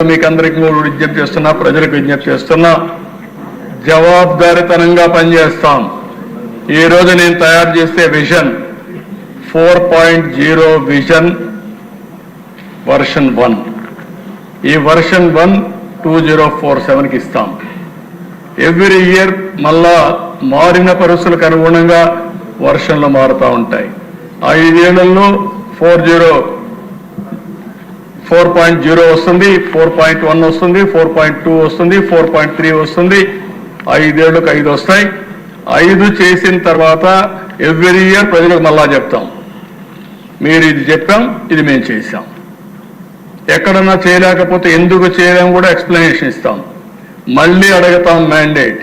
మీకందరికీ విజ్ఞప్తి చేస్తున్నా, ప్రజలకు విజ్ఞప్తి చేస్తున్నా, జవాబుదారీతనంగా పనిచేస్తాం. ఈ రోజు నేను తయారు చేసే విజన్ 4.0 విజన్ వర్షన్ 1. ఈ వర్షన్ 1 2047కి ఇస్తాం. ఎవ్రీ ఇయర్ మళ్ళా మారిన పరిస్థితులకు అనుగుణంగా వర్షన్లు మారుతూ ఉంటాయి. 5 ఏళ్లలో 4.0 వస్తుంది, 4.1 వస్తుంది, 4.2 వస్తుంది, 4.3 వస్తుంది. 5 ఏళ్లకు 5 వస్తాయి. 5 చేసిన తర్వాత ఎవ్రీ ఇయర్ ప్రజలకు మళ్ళా చెప్తాం, మీరు ఇది చెప్పాం, ఇది మేము చేశాం. ఎక్కడన్నా చేయలేకపోతే ఎందుకు చేయలేం కూడా ఎక్స్ప్లెనేషన్ ఇస్తాం. మళ్ళీ అడుగుతాం మ్యాండేట్.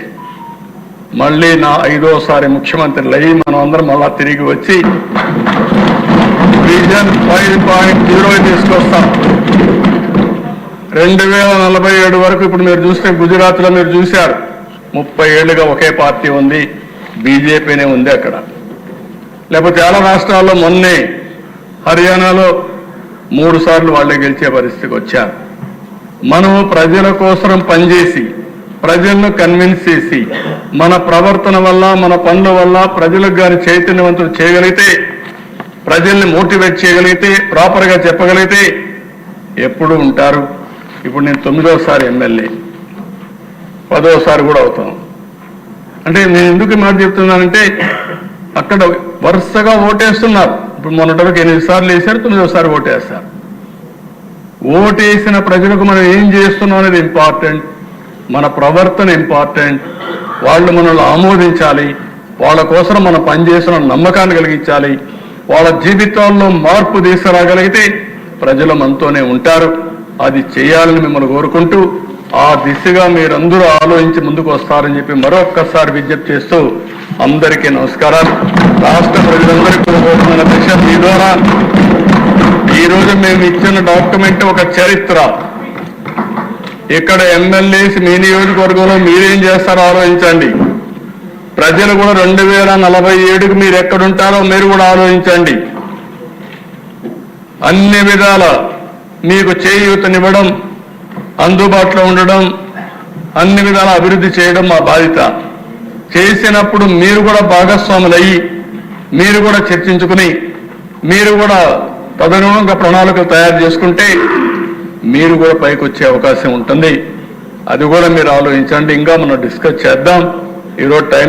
మళ్ళీ నా 5వసారి ముఖ్యమంత్రులు అయ్యి మనం అందరం మళ్ళా తిరిగి వచ్చి విజన్ 5.0 తీసుకొస్తాం. 2047 వరకు ఇప్పుడు మీరు చూస్తే గుజరాత్లో మీరు చూశారు, 30 ఏళ్లుగా ఒకే పార్టీ ఉంది, బీజేపీనే ఉంది అక్కడ. లేకపోతే చాలా రాష్ట్రాల్లో మొన్నే హర్యానాలో 3 సార్లు వాళ్ళే గెలిచే పరిస్థితికి వచ్చారు. మనము ప్రజల కోసం పనిచేసి ప్రజలను కన్విన్స్ చేసి మన ప్రవర్తన వల్ల మన పనుల వల్ల ప్రజలకు గాని చైతన్యవంతులు చేయగలిగితే, ప్రజల్ని మోటివేట్ చేయగలిగితే, ప్రాపర్గా చెప్పగలిగితే ఎప్పుడు ఉంటారు. ఇప్పుడు నేను 9వసారి ఎమ్మెల్యే, 10వసారి కూడా అవుతాను. అంటే నేను ఎందుకు మాట చెప్తున్నానంటే అక్కడ వరుసగా ఓటేస్తున్నారు. ఇప్పుడు మొన్నటివరకు 8 సార్లు వేశారు, 9వసారి ఓటేస్తారు. ఓటేసిన ప్రజలకు మనం ఏం చేస్తున్నాం అనేది ఇంపార్టెంట్, మన ప్రవర్తన ఇంపార్టెంట్. వాళ్ళు మనల్ని ఆమోదించాలి, వాళ్ళ కోసం మనం పనిచేసిన నమ్మకాన్ని కలిగించాలి. వాళ్ళ జీవితాల్లో మార్పు తీసుకురాగలిగితే ప్రజలు మనతోనే ఉంటారు. అది చేయాలని మిమ్మల్ని కోరుకుంటూ ఆ దిశగా మీరందరూ ఆలోచించి ముందుకు వస్తారని చెప్పి మరొక్కసారి విజ్ఞప్తి చేస్తూ అందరికీ నమస్కారాలు. రాష్ట్ర ప్రజలందరికీ కోరుకుంటున్న దిశ మీ ద్వారా ఈరోజు మేము ఇచ్చిన డాక్యుమెంట్ ఒక చరిత్ర. ఇక్కడ ఎమ్మెల్యేస్ మీ నియోజకవర్గంలో మీరేం చేస్తారో ఆలోచించండి. ప్రజలు కూడా 2047కి మీరు ఎక్కడుంటారో మీరు కూడా ఆలోచించండి. అన్ని విధాల మీకు చేయూతనివ్వడం, అందుబాటులో ఉండడం, అన్ని విధాల అభివృద్ధి చేయడం మా బాధ్యత. చేసినప్పుడు మీరు కూడా భాగస్వాములయ్యి మీరు కూడా చర్చించుకుని మీరు కూడా తదనుగుణంగా ప్రణాళికలు తయారు చేసుకుంటే మీరు కూడా పైకి వచ్చే అవకాశం ఉంటుంది. అది కూడా మీరు ఆలోచించండి. ఇంకా మనం డిస్కస్ చేద్దాం. ఈరోజు టైం